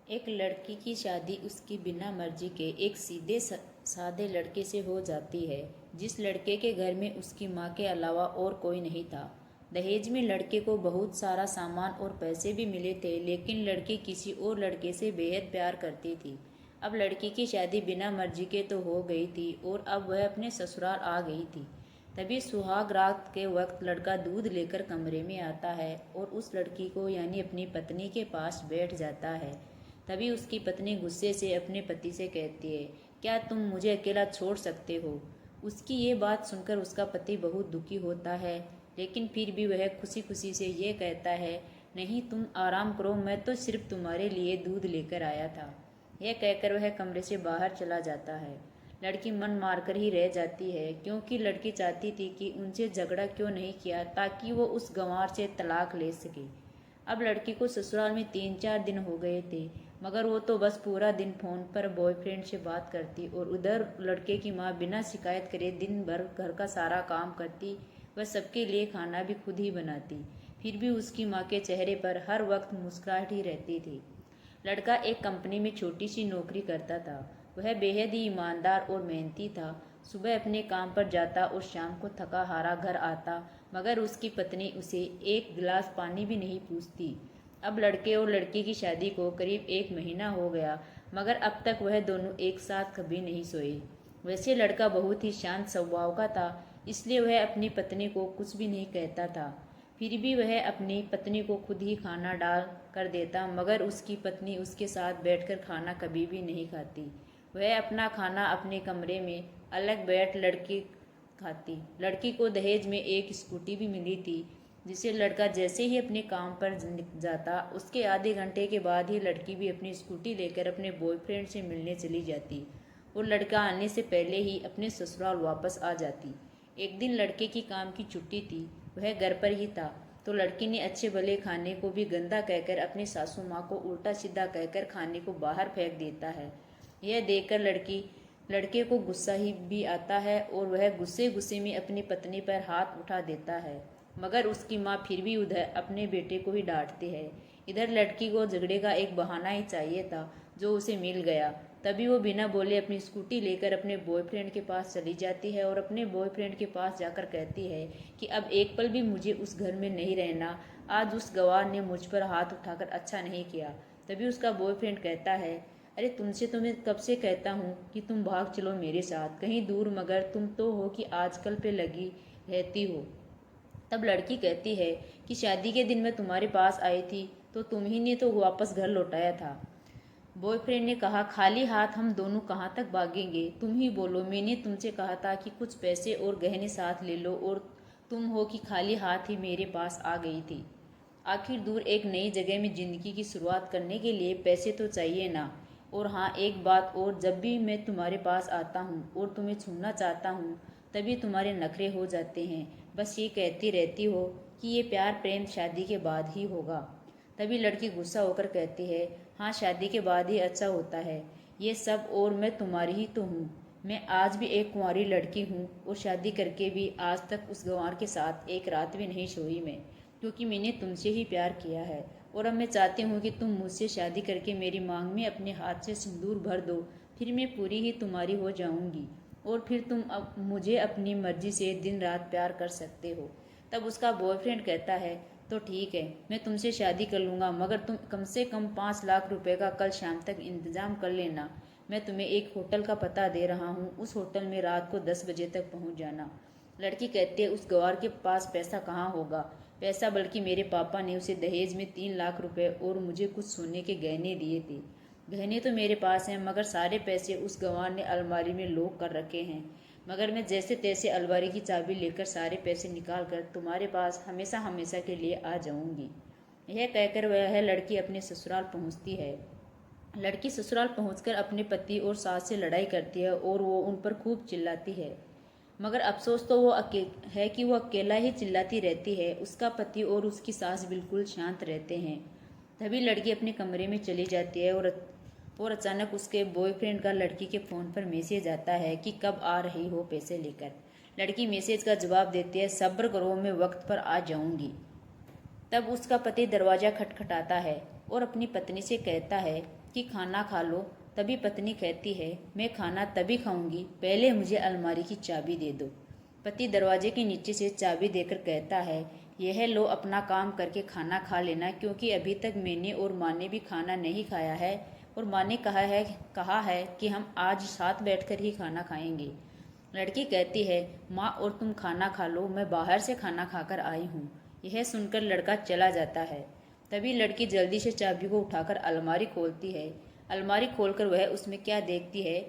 एक लड़की की शादी उसकी बिना मर्जी के एक सीधे साधे लड़के से हो जाती है, जिस लड़के के घर में उसकी माँ के अलावा और कोई नहीं था। दहेज में लड़के को बहुत सारा सामान और पैसे भी मिले थे, लेकिन लड़की किसी और लड़के से बेहद प्यार करती थी। अब लड़की की शादी बिना मर्जी के तो हो गई थी और अब वह अपने ससुराल आ गई थी। तभी सुहाग रात के वक्त लड़का दूध लेकर कमरे में आता है और उस लड़की को यानी अपनी पत्नी के पास बैठ जाता है। तभी उसकी पत्नी गुस्से से अपने पति से कहती है, क्या तुम मुझे अकेला छोड़ सकते हो। उसकी ये बात सुनकर उसका पति बहुत दुखी होता है, लेकिन फिर भी वह खुशी खुशी से ये कहता है, नहीं तुम आराम करो, मैं तो सिर्फ तुम्हारे लिए दूध लेकर आया था। यह कहकर वह कमरे से बाहर चला जाता है। लड़की मन मारकर ही रह जाती है, क्योंकि लड़की चाहती थी कि उनसे झगड़ा क्यों नहीं किया ताकि वो उस गंवार से तलाक ले सके। अब लड़की को ससुराल में 3-4 दिन हो गए थे, मगर वो तो बस पूरा दिन फोन पर बॉयफ्रेंड से बात करती और उधर लड़के की माँ बिना शिकायत करे दिन भर घर का सारा काम करती। वह सबके लिए खाना भी खुद ही बनाती, फिर भी उसकी माँ के चेहरे पर हर वक्त मुस्कुराहट ही रहती थी। लड़का एक कंपनी में छोटी सी नौकरी करता था। वह बेहद ही ईमानदार और मेहनती था। सुबह अपने काम पर जाता और शाम को थका हारा घर आता, मगर उसकी पत्नी उसे एक गिलास पानी भी नहीं पूछती। अब लड़के और लड़की की शादी को करीब 1 महीना हो गया, मगर अब तक वह दोनों एक साथ कभी नहीं सोए। वैसे लड़का बहुत ही शांत स्वभाव का था, इसलिए वह अपनी पत्नी को कुछ भी नहीं कहता था। फिर भी वह अपनी पत्नी को खुद ही खाना डाल कर देता, मगर उसकी पत्नी उसके साथ बैठकर खाना कभी भी नहीं खाती। वह अपना खाना अपने कमरे में अलग बैठ लड़की खाती। लड़की को दहेज में एक स्कूटी भी मिली थी, जिसे लड़का जैसे ही अपने काम पर जाता, उसके आधे घंटे के बाद ही लड़की भी अपनी स्कूटी लेकर अपने बॉयफ्रेंड से मिलने चली जाती और लड़का आने से पहले ही अपने ससुराल वापस आ जाती। एक दिन लड़के की काम की छुट्टी थी, वह घर पर ही था, तो लड़की ने अच्छे भले खाने को भी गंदा कहकर अपनी सासू माँ को उल्टा सीधा कहकर खाने को बाहर फेंक देता है। यह देखकर लड़के को गुस्सा ही भी आता है और वह गुस्से गुस्से में अपनी पत्नी पर हाथ उठा देता है, मगर उसकी माँ फिर भी उधर अपने बेटे को ही डांटती है। इधर लड़की को झगड़े का एक बहाना ही चाहिए था, जो उसे मिल गया। तभी वो बिना बोले अपनी स्कूटी लेकर अपने बॉयफ्रेंड के पास चली जाती है और अपने बॉयफ्रेंड के पास जाकर कहती है कि अब एक पल भी मुझे उस घर में नहीं रहना। आज उस गवार ने मुझ पर हाथ उठाकर अच्छा नहीं किया। तभी उसका बॉयफ्रेंड कहता है, अरे तुमसे तो मैं कब से कहता हूँ कि तुम भाग चलो मेरे साथ कहीं दूर, मगर तुम तो हो कि आजकल पे लगी रहती हो। तब लड़की कहती है कि शादी के दिन मैं तुम्हारे पास आई थी तो तुम ही ने तो वापस घर लौटाया था। बॉयफ्रेंड ने कहा, खाली हाथ हम दोनों कहाँ तक भागेंगे, तुम ही बोलो। मैंने तुमसे कहा था कि कुछ पैसे और गहने साथ ले लो और तुम हो कि खाली हाथ ही मेरे पास आ गई थी। आखिर दूर एक नई जगह में जिंदगी की शुरुआत करने के लिए पैसे तो चाहिए ना। और हाँ, एक बात और, जब भी मैं तुम्हारे पास आता हूँ और तुम्हें छूना चाहता हूँ तभी तुम्हारे नखरे हो जाते हैं। बस ये कहती रहती हो कि ये प्यार प्रेम शादी के बाद ही होगा। तभी लड़की गुस्सा होकर कहती है, हाँ शादी के बाद ही अच्छा होता है ये सब, और मैं तुम्हारी ही तो हूँ। मैं आज भी एक कुंवारी लड़की हूँ और शादी करके भी आज तक उस गंवार के साथ एक रात भी नहीं सोई मैं, क्योंकि मैंने तुमसे ही प्यार किया है। और अब मैं चाहती हूँ कि तुम मुझसे शादी करके मेरी मांग में अपने हाथ से सिंदूर भर दो, फिर मैं पूरी ही तुम्हारी हो जाऊंगी और फिर तुम अब मुझे अपनी मर्जी से दिन रात प्यार कर सकते हो। तब उसका बॉयफ्रेंड कहता है, तो ठीक है, मैं तुमसे शादी कर लूँगा, मगर तुम कम से कम 5 लाख रुपए का कल शाम तक इंतजाम कर लेना। मैं तुम्हें एक होटल का पता दे रहा हूँ, उस होटल में रात को 10 बजे तक पहुँच जाना। लड़की कहती है, उस गवार के पास पैसा कहाँ होगा। पैसा बल्कि मेरे पापा ने उसे दहेज में 3 लाख रुपए और मुझे कुछ सोने के गहने दिए थे। गहने तो मेरे पास हैं, मगर सारे पैसे उस गंवार ने अलमारी में लॉक कर रखे हैं। मगर मैं जैसे तैसे अलमारी की चाबी लेकर सारे पैसे निकाल कर तुम्हारे पास हमेशा हमेशा के लिए आ जाऊंगी। यह कहकर वह लड़की अपने ससुराल पहुंचती है। लड़की ससुराल पहुंचकर अपने पति और सास से लड़ाई करती है और वो उन पर खूब चिल्लाती है, मगर अफसोस तो वो है कि वो अकेला ही चिल्लाती रहती है। उसका पति और उसकी सास बिल्कुल शांत रहते हैं। तभी लड़की अपने कमरे में चली जाती है और अचानक उसके बॉयफ्रेंड का लड़की के फ़ोन पर मैसेज आता है कि कब आ रही हो पैसे लेकर। लड़की मैसेज का जवाब देती है, सब्र करो, मैं वक्त पर आ जाऊंगी। तब उसका पति दरवाज़ा खटखटाता है और अपनी पत्नी से कहता है कि खाना खा लो। तभी पत्नी कहती है, मैं खाना तभी खाऊंगी, पहले मुझे अलमारी की चाबी दे दो। पति दरवाजे के नीचे से चाबी देकर कहता है, यह लो, अपना काम करके खाना खा लेना, क्योंकि अभी तक मैंने और माँ ने भी खाना नहीं खाया है और माँ ने कहा है कि हम आज साथ बैठकर ही खाना खाएंगे। लड़की कहती है, माँ और तुम खाना खा लो, मैं बाहर से खाना खाकर आई हूँ। यह सुनकर लड़का चला जाता है। तभी लड़की जल्दी से चाबी को उठाकर अलमारी खोलती है। अलमारी खोलकर वह उसमें क्या देखती है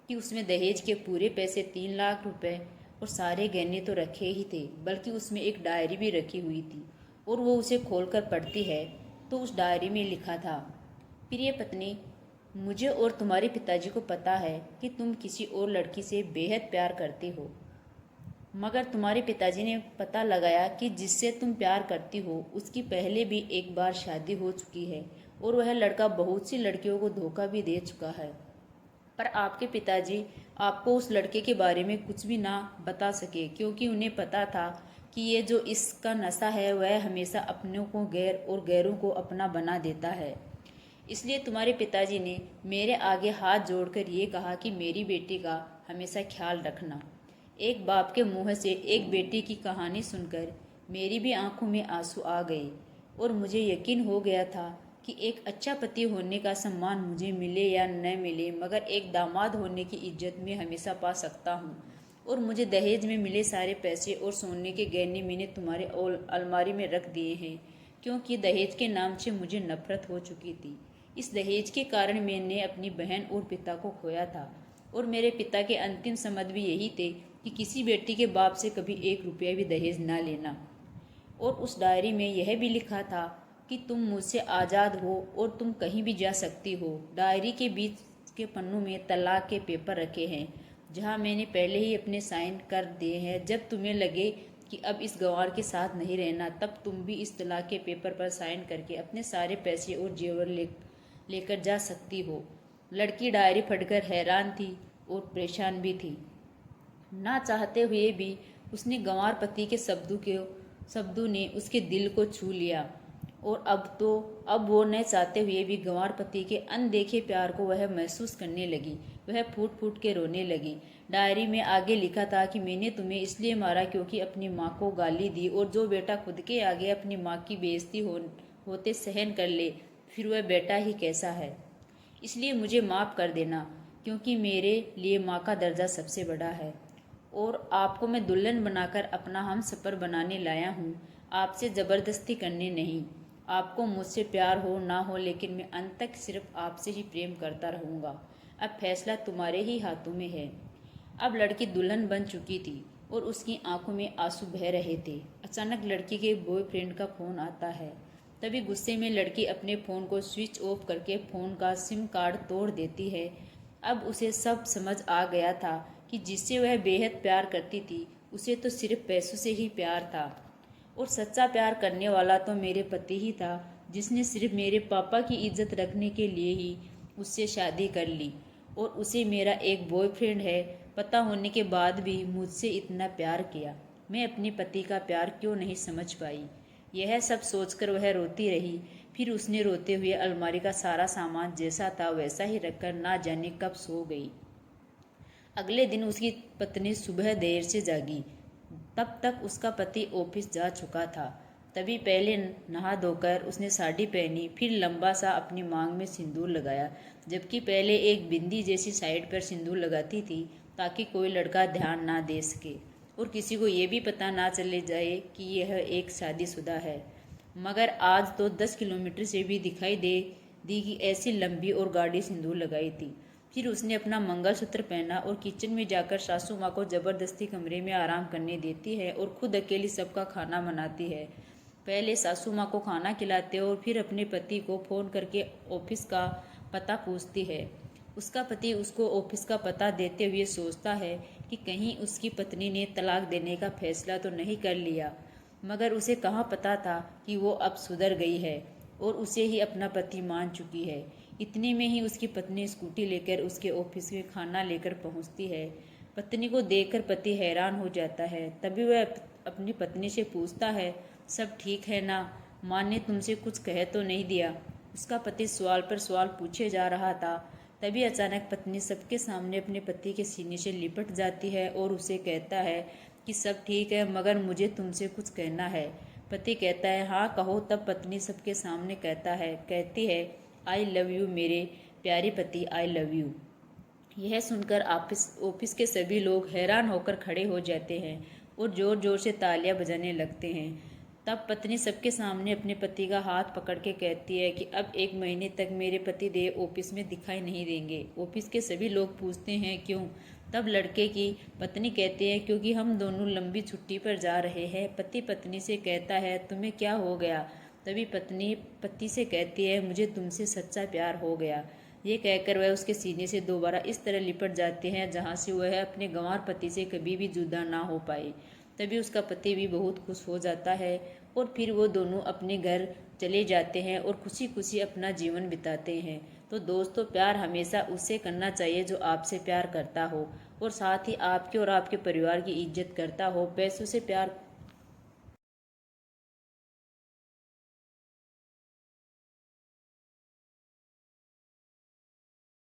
कि उसमें दहेज के पूरे पैसे 3 लाख रुपए और सारे गहने तो रखे ही थे, बल्कि उसमें एक डायरी भी रखी हुई थी। और वो उसे खोलकर पढ़ती है तो उस डायरी में लिखा था, प्रिय पत्नी, मुझे और तुम्हारे पिताजी को पता है कि तुम किसी और लड़की से बेहद प्यार करती हो, मगर तुम्हारे पिताजी ने पता लगाया कि जिससे तुम प्यार करती हो उसकी पहले भी एक बार शादी हो चुकी है और वह लड़का बहुत सी लड़कियों को धोखा भी दे चुका है। पर आपके पिताजी आपको उस लड़के के बारे में कुछ भी ना बता सके, क्योंकि उन्हें पता था कि ये जो इसका नशा है वह हमेशा अपनों को गैर और गैरों को अपना बना देता है। इसलिए तुम्हारे पिताजी ने मेरे आगे हाथ जोड़कर ये कहा कि मेरी बेटी का हमेशा ख्याल रखना। एक बाप के मुंह से एक बेटी की कहानी सुनकर मेरी भी आंखों में आंसू आ गए और मुझे यकीन हो गया था कि एक अच्छा पति होने का सम्मान मुझे मिले या न मिले, मगर एक दामाद होने की इज्जत में हमेशा पा सकता हूँ। और मुझे दहेज में मिले सारे पैसे और सोने के गहने मैंने तुम्हारे अलमारी में रख दिए हैं, क्योंकि दहेज के नाम से मुझे नफरत हो चुकी थी। इस दहेज के कारण मैंने अपनी बहन और पिता को खोया था और मेरे पिता के अंतिम समझ भी यही थे कि किसी बेटी के बाप से कभी 1 रुपया भी दहेज ना लेना। और उस डायरी में यह भी लिखा था कि तुम मुझसे आज़ाद हो और तुम कहीं भी जा सकती हो। डायरी के बीच के पन्नों में तलाक के पेपर रखे हैं, जहां मैंने पहले ही अपने साइन कर दिए हैं। जब तुम्हें लगे कि अब इस गंवार के साथ नहीं रहना, तब तुम भी इस तलाक के पेपर पर साइन करके अपने सारे पैसे और जेवर लेकर जा सकती हो। लड़की डायरी पढ़कर हैरान थी और परेशान भी थी। ना चाहते हुए भी उसने गंवार पति के शब्दों ने उसके दिल को छू लिया और अब वो न चाहते हुए भी गंवार पति के अनदेखे प्यार को वह महसूस करने लगी। वह फूट फूट के रोने लगी। डायरी में आगे लिखा था कि मैंने तुम्हें इसलिए मारा क्योंकि अपनी माँ को गाली दी, और जो बेटा खुद के आगे अपनी माँ की बेइज्जती होते सहन कर ले, फिर वह बेटा ही कैसा है। इसलिए मुझे माफ़ कर देना, क्योंकि मेरे लिए माँ का दर्जा सबसे बड़ा है और आपको मैं दुल्हन बनाकर अपना हमसफ़र बनाने लाया हूँ, आपसे ज़बरदस्ती करने नहीं। आपको मुझसे प्यार हो ना हो, लेकिन मैं अंत तक सिर्फ आपसे ही प्रेम करता रहूँगा। अब फैसला तुम्हारे ही हाथों में है। अब लड़की दुल्हन बन चुकी थी और उसकी आंखों में आंसू बह रहे थे। अचानक लड़की के बॉयफ्रेंड का फ़ोन आता है। तभी गुस्से में लड़की अपने फ़ोन को स्विच ऑफ करके फ़ोन का सिम कार्ड तोड़ देती है। अब उसे सब समझ आ गया था कि जिससे वह बेहद प्यार करती थी, उसे तो सिर्फ पैसों से ही प्यार था, और सच्चा प्यार करने वाला तो मेरे पति ही था, जिसने सिर्फ मेरे पापा की इज्जत रखने के लिए ही उससे शादी कर ली, और उसे मेरा एक बॉयफ्रेंड है पता होने के बाद भी मुझसे इतना प्यार किया। मैं अपने पति का प्यार क्यों नहीं समझ पाई। यह सब सोचकर वह रोती रही। फिर उसने रोते हुए अलमारी का सारा सामान जैसा था वैसा ही रखकर ना जाने कब सो गई। अगले दिन उसकी पत्नी सुबह देर से जागी। तब तक उसका पति ऑफिस जा चुका था। तभी पहले नहा धोकर उसने साड़ी पहनी, फिर लंबा सा अपनी मांग में सिंदूर लगाया, जबकि पहले एक बिंदी जैसी साइड पर सिंदूर लगाती थी ताकि कोई लड़का ध्यान ना दे सके और किसी को ये भी पता ना चले जाए कि यह एक शादीशुदा है। मगर आज तो 10 किलोमीटर से भी दिखाई दी कि ऐसी लंबी और गाढ़ी सिंदूर लगाई थी। फिर उसने अपना मंगलसूत्र पहना और किचन में जाकर सासू माँ को जबरदस्ती कमरे में आराम करने देती है और खुद अकेली सबका खाना बनाती है। पहले सासू माँ को खाना खिलाते और फिर अपने पति को फ़ोन करके ऑफिस का पता पूछती है। उसका पति उसको ऑफिस का पता देते हुए सोचता है कि कहीं उसकी पत्नी ने तलाक देने का फैसला तो नहीं कर लिया, मगर उसे कहाँ पता था कि वो अब सुधर गई है और उसे ही अपना पति मान चुकी है। इतने में ही उसकी पत्नी स्कूटी लेकर उसके ऑफिस में खाना लेकर पहुंचती है। पत्नी को देखकर पति हैरान हो जाता है। तभी वह अपनी पत्नी से पूछता है, सब ठीक है ना? माँ ने तुमसे कुछ कह तो नहीं दिया? उसका पति सवाल पर सवाल पूछे जा रहा था। तभी अचानक पत्नी सबके सामने अपने पति के सीने से लिपट जाती है और उसे कहता है कि सब ठीक है, मगर मुझे तुमसे कुछ कहना है। पति कहता है हाँ कहो। तब पत्नी सबके सामने कहती है आई लव यू मेरे प्यारे पति, आई लव यू। यह सुनकर ऑफिस के सभी लोग हैरान होकर खड़े हो जाते हैं और जोर जोर से तालियां बजाने लगते हैं। तब पत्नी सबके सामने अपने पति का हाथ पकड़ के कहती है कि अब 1 महीने तक मेरे पति देव ऑफिस में दिखाई नहीं देंगे। ऑफिस के सभी लोग पूछते हैं क्यों? तब लड़के की पत्नी कहती है क्योंकि हम दोनों लंबी छुट्टी पर जा रहे हैं। पति पत्नी से कहता है तुम्हें क्या हो गया? तभी पत्नी पति से कहती है मुझे तुमसे सच्चा प्यार हो गया। ये कहकर वह उसके सीने से दोबारा इस तरह लिपट जाते हैं जहाँ से वह अपने गंवार पति से कभी भी जुदा ना हो पाए। तभी उसका पति भी बहुत खुश हो जाता है और फिर वो दोनों अपने घर चले जाते हैं और खुशी खुशी अपना जीवन बिताते हैं। तो दोस्तों, प्यार हमेशा उससे करना चाहिए जो आपसे प्यार करता हो और साथ ही आपके और आपके परिवार की इज्जत करता हो। पैसों से प्यार